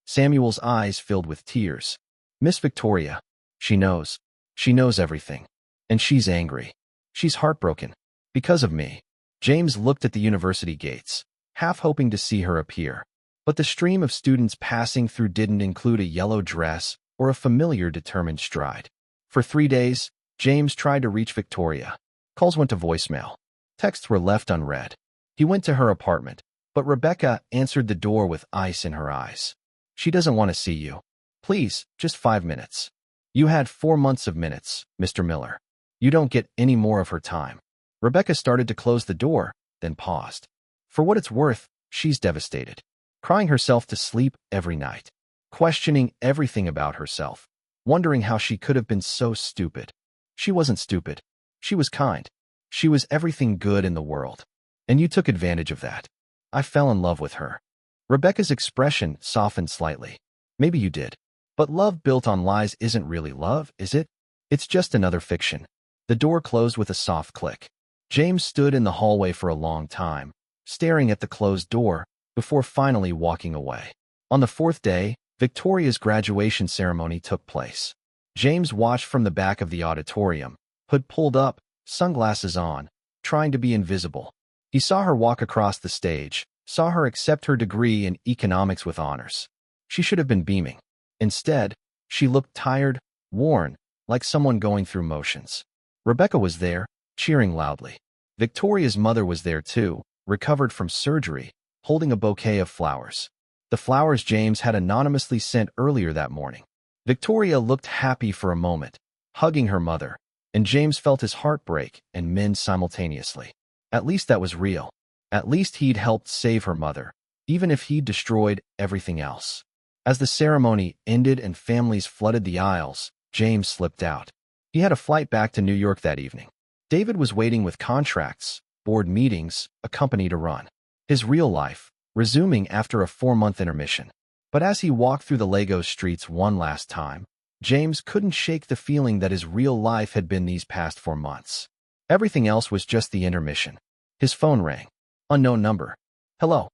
Samuel's eyes filled with tears. Miss Victoria. She knows. She knows everything. And she's angry. She's heartbroken. Because of me. James looked at the university gates, half hoping to see her appear. But the stream of students passing through didn't include a yellow dress or a familiar determined stride. For 3 days, James tried to reach Victoria. Calls went to voicemail. Texts were left unread. He went to her apartment, but Rebecca answered the door with ice in her eyes. She doesn't want to see you. Please, just 5 minutes. You had 4 months of minutes, Mr. Miller. You don't get any more of her time. Rebecca started to close the door, then paused. For what it's worth, she's devastated. Crying herself to sleep every night. Questioning everything about herself. Wondering how she could have been so stupid. She wasn't stupid. She was kind. She was everything good in the world. And you took advantage of that. I fell in love with her. Rebecca's expression softened slightly. Maybe you did. But love built on lies isn't really love, is it? It's just another fiction. The door closed with a soft click. James stood in the hallway for a long time, staring at the closed door, before finally walking away. On the 4th day, Victoria's graduation ceremony took place. James watched from the back of the auditorium, hood pulled up, sunglasses on, trying to be invisible. He saw her walk across the stage, saw her accept her degree in economics with honors. She should have been beaming. Instead, she looked tired, worn, like someone going through motions. Rebecca was there, cheering loudly. Victoria's mother was there too, recovered from surgery, holding a bouquet of flowers. The flowers James had anonymously sent earlier that morning. Victoria looked happy for a moment, hugging her mother, and James felt his heart break and mend simultaneously. At least that was real. At least he'd helped save her mother, even if he'd destroyed everything else. As the ceremony ended and families flooded the aisles, James slipped out. He had a flight back to New York that evening. David was waiting with contracts, board meetings, a company to run. His real life, resuming after a 4-month intermission. But as he walked through the Lagos streets one last time, James couldn't shake the feeling that his real life had been these past 4 months. Everything else was just the intermission. His phone rang. Unknown number. Hello.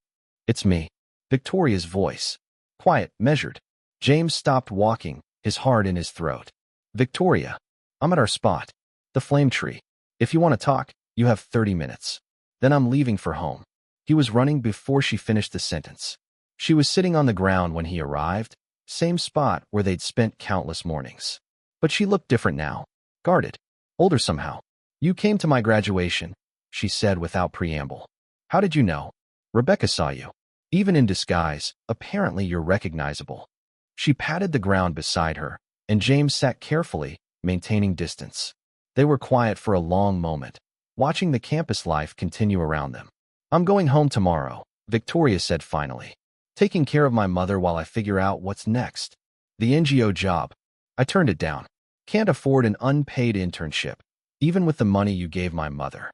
It's me. Victoria's voice. Quiet, measured. James stopped walking, his heart in his throat. Victoria. I'm at our spot. The flame tree. If you want to talk, you have 30 minutes. Then I'm leaving for home. He was running before she finished the sentence. She was sitting on the ground when he arrived, same spot where they'd spent countless mornings. But she looked different now, guarded, older somehow. You came to my graduation, she said without preamble. How did you know? Rebecca saw you. Even in disguise, apparently you're recognizable. She patted the ground beside her, and James sat carefully, maintaining distance. They were quiet for a long moment, watching the campus life continue around them. I'm going home tomorrow, Victoria said finally. Taking care of my mother while I figure out what's next. The NGO job. I turned it down. Can't afford an unpaid internship, even with the money you gave my mother.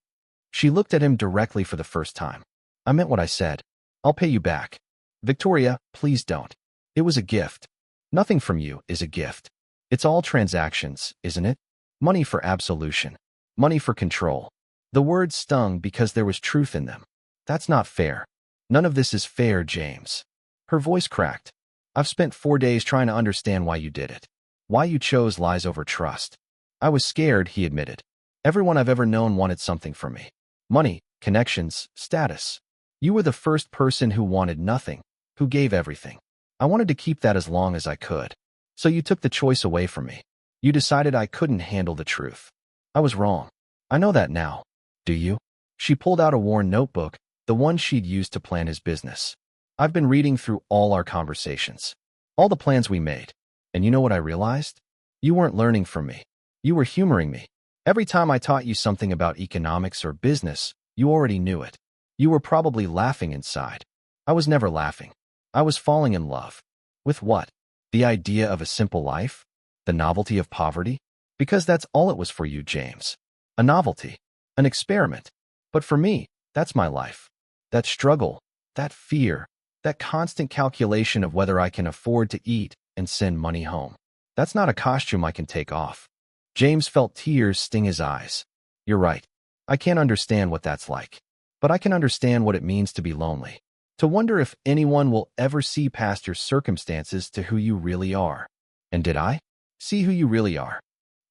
She looked at him directly for the first time. I meant what I said. I'll pay you back. Victoria, please don't. It was a gift. Nothing from you is a gift. It's all transactions, isn't it? Money for absolution. Money for control. The words stung because there was truth in them. That's not fair. None of this is fair, James. Her voice cracked. I've spent 4 days trying to understand why you did it. Why you chose lies over trust. I was scared, he admitted. Everyone I've ever known wanted something from me. Money, connections, status. You were the first person who wanted nothing, who gave everything. I wanted to keep that as long as I could. So you took the choice away from me. You decided I couldn't handle the truth. I was wrong. I know that now. Do you? She pulled out a worn notebook, the one she'd used to plan his business. I've been reading through all our conversations, all the plans we made. And you know what I realized? You weren't learning from me. You were humoring me. Every time I taught you something about economics or business, you already knew it. You were probably laughing inside. I was never laughing. I was falling in love. With what? The idea of a simple life? The novelty of poverty? Because that's all it was for you, James. A novelty. An experiment. But for me, that's my life. That struggle, that fear, that constant calculation of whether I can afford to eat and send money home. That's not a costume I can take off. James felt tears sting his eyes. You're right. I can't understand what that's like. But I can understand what it means to be lonely. To wonder if anyone will ever see past your circumstances to who you really are. And did I? See who you really are.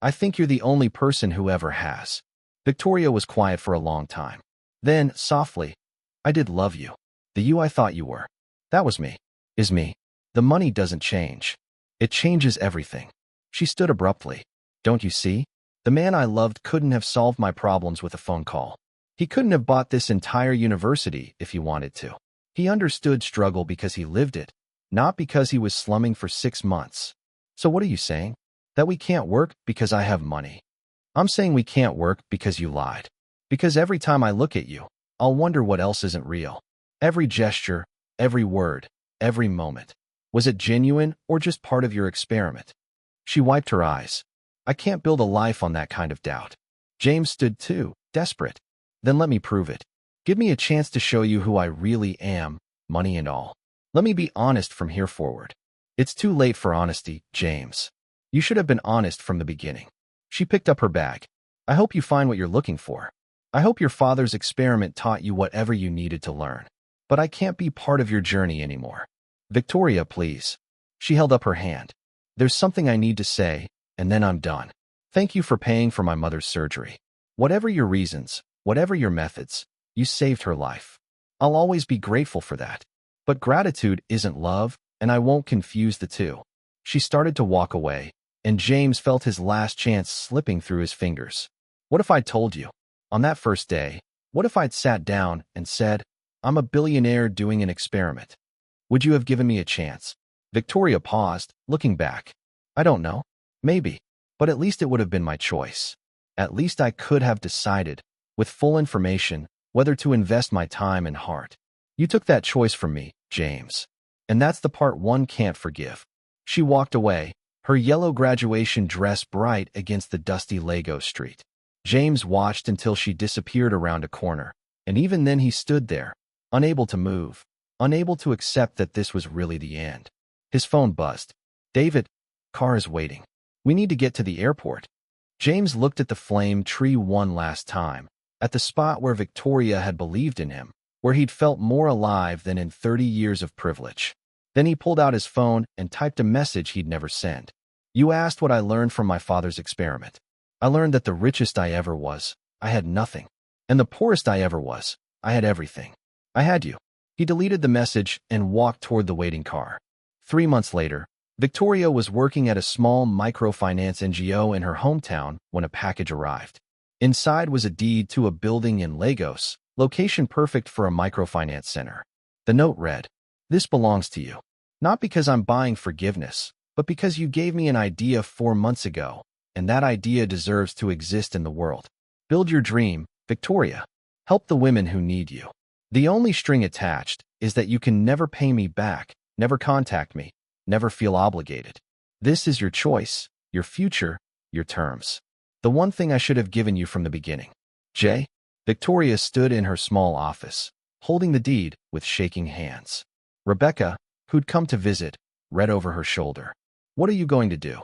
I think you're the only person who ever has. Victoria was quiet for a long time. Then, softly, I did love you. The you I thought you were. That was me. Is me. The money doesn't change. It changes everything. She stood abruptly. Don't you see? The man I loved couldn't have solved my problems with a phone call. He couldn't have bought this entire university if he wanted to. He understood struggle because he lived it, not because he was slumming for 6 months. So what are you saying? That we can't work because I have money. I'm saying we can't work because you lied. Because every time I look at you, I'll wonder what else isn't real. Every gesture, every word, every moment. Was it genuine or just part of your experiment? She wiped her eyes. I can't build a life on that kind of doubt. James stood too, desperate. Then let me prove it. Give me a chance to show you who I really am, money and all. Let me be honest from here forward. It's too late for honesty, James. You should have been honest from the beginning. She picked up her bag. I hope you find what you're looking for. I hope your father's experiment taught you whatever you needed to learn. But I can't be part of your journey anymore. Victoria, please. She held up her hand. There's something I need to say, and then I'm done. Thank you for paying for my mother's surgery. Whatever your reasons, whatever your methods, you saved her life. I'll always be grateful for that. But gratitude isn't love, and I won't confuse the two. She started to walk away, and James felt his last chance slipping through his fingers. What if I'd told you? On that first day, what if I'd sat down and said, I'm a billionaire doing an experiment? Would you have given me a chance? Victoria paused, looking back. I don't know. Maybe. But at least it would have been my choice. At least I could have decided, with full information, whether to invest my time and heart. You took that choice from me, James. And that's the part one can't forgive. She walked away, her yellow graduation dress bright against the dusty Lego street. James watched until she disappeared around a corner, and even then he stood there, unable to move, unable to accept that this was really the end. His phone buzzed. David, car is waiting. We need to get to the airport. James looked at the flame tree one last time, at the spot where Victoria had believed in him, where he'd felt more alive than in 30 years of privilege. Then he pulled out his phone and typed a message he'd never sent. You asked what I learned from my father's experiment. I learned that the richest I ever was, I had nothing. And the poorest I ever was, I had everything. I had you. He deleted the message and walked toward the waiting car. 3 months later, Victoria was working at a small microfinance NGO in her hometown when a package arrived. Inside was a deed to a building in Lagos, location perfect for a microfinance center. The note read, This belongs to you. Not because I'm buying forgiveness, but because you gave me an idea 4 months ago, and that idea deserves to exist in the world. Build your dream, Victoria. Help the women who need you. The only string attached is that you can never pay me back, never contact me, never feel obligated. This is your choice, your future, your terms. The one thing I should have given you from the beginning. J. Victoria stood in her small office, holding the deed with shaking hands. Rebecca, who'd come to visit, read over her shoulder. What are you going to do?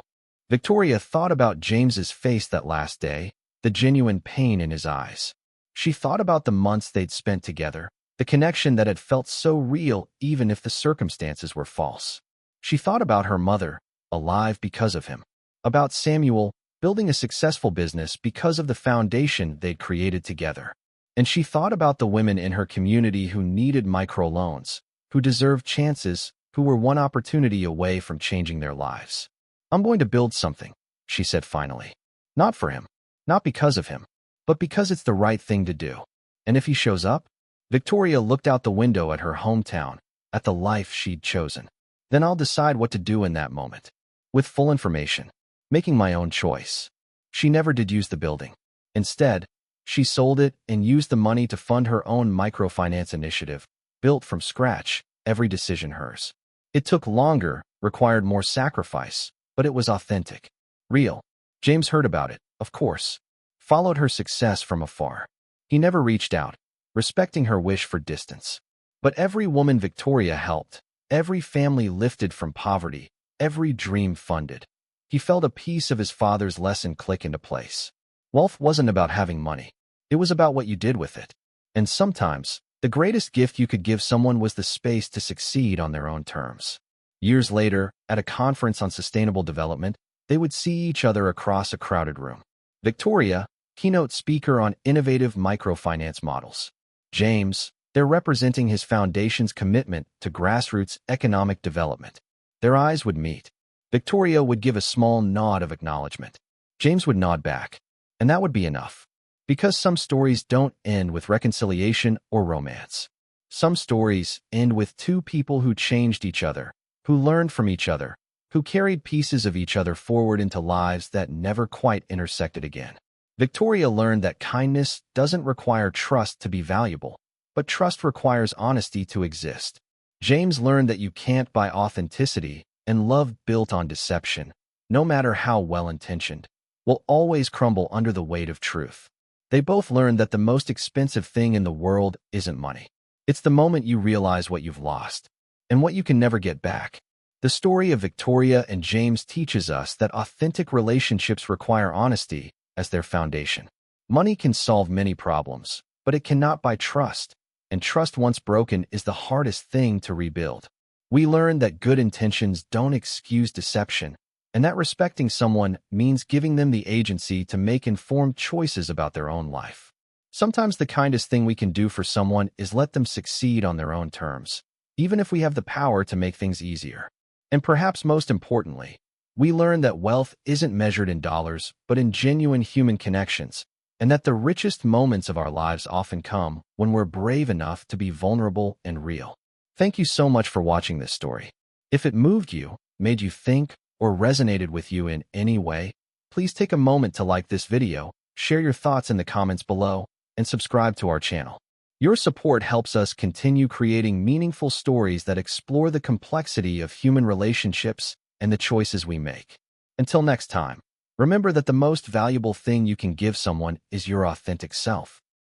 Victoria thought about James's face that last day, the genuine pain in his eyes. She thought about the months they'd spent together, the connection that had felt so real even if the circumstances were false. She thought about her mother, alive because of him. About Samuel, building a successful business because of the foundation they'd created together. And she thought about the women in her community who needed microloans, who deserved chances, who were one opportunity away from changing their lives. I'm going to build something, she said finally. Not for him, not because of him, but because it's the right thing to do. And if he shows up? Victoria looked out the window at her hometown, at the life she'd chosen. Then I'll decide what to do in that moment. With full information, making my own choice. She never did use the building. Instead, she sold it and used the money to fund her own microfinance initiative, built from scratch, every decision hers. It took longer, required more sacrifice, but it was authentic. Real. James heard about it, of course. Followed her success from afar. He never reached out, respecting her wish for distance. But every woman Victoria helped, every family lifted from poverty, every dream funded. He felt a piece of his father's lesson click into place. Wealth wasn't about having money. It was about what you did with it. And sometimes, the greatest gift you could give someone was the space to succeed on their own terms. Years later, at a conference on sustainable development, they would see each other across a crowded room. Victoria, keynote speaker on innovative microfinance models. James, they're representing his foundation's commitment to grassroots economic development. Their eyes would meet. Victoria would give a small nod of acknowledgement. James would nod back. And that would be enough. Because some stories don't end with reconciliation or romance. Some stories end with two people who changed each other, who learned from each other, who carried pieces of each other forward into lives that never quite intersected again. Victoria learned that kindness doesn't require trust to be valuable, but trust requires honesty to exist. James learned that you can't buy authenticity, and love built on deception, no matter how well-intentioned, will always crumble under the weight of truth. They both learned that the most expensive thing in the world isn't money. It's the moment you realize what you've lost, and what you can never get back. The story of Victoria and James teaches us that authentic relationships require honesty as their foundation. Money can solve many problems, but it cannot buy trust, and trust once broken is the hardest thing to rebuild. We learn that good intentions don't excuse deception, and that respecting someone means giving them the agency to make informed choices about their own life. Sometimes the kindest thing we can do for someone is let them succeed on their own terms, even if we have the power to make things easier. And perhaps most importantly, we learn that wealth isn't measured in dollars, but in genuine human connections, and that the richest moments of our lives often come when we're brave enough to be vulnerable and real. Thank you so much for watching this story. If it moved you, made you think, or resonated with you in any way, please take a moment to like this video, share your thoughts in the comments below, and subscribe to our channel. Your support helps us continue creating meaningful stories that explore the complexity of human relationships and the choices we make. Until next time, remember that the most valuable thing you can give someone is your authentic self.